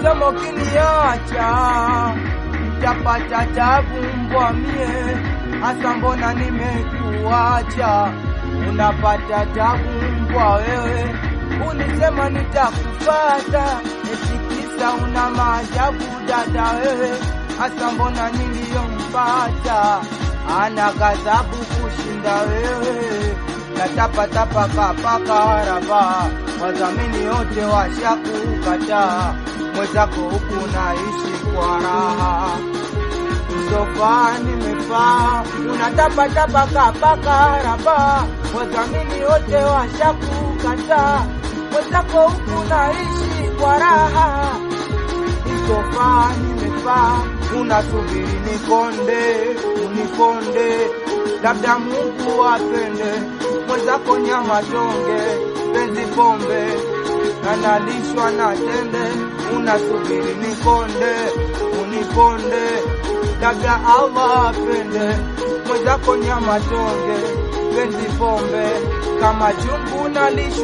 ulisema ukiniacha nitapata tabu mbwa mie, hasa mbona nimekuacha unapata tabu mbwa wewe. Ulisema nitakupata eti kisa una maajabu dada wewe, hasa mbona niliyompata ana ghadhabu kushinda wewe. Natapatapa kapaka haraba, wadhamini wote washakukataa, mwenzako huku naishi kwa raha. Sofaa nimefaa, unatapatapa kapaka haraba, wadhamini wote washakukataa, mwenzako huku naishi kwa raha. Sofaa nimefaa, unasubiri nikonde, unikonde, labda Mungu apende, mwenzako nyama tonge, penzi pombe, na nalishwa na tende. Unasubiri nikonde, unikonde, labda Allah apende, mwenzako nyama tonge, penzi pombe, kama chungu nalishwa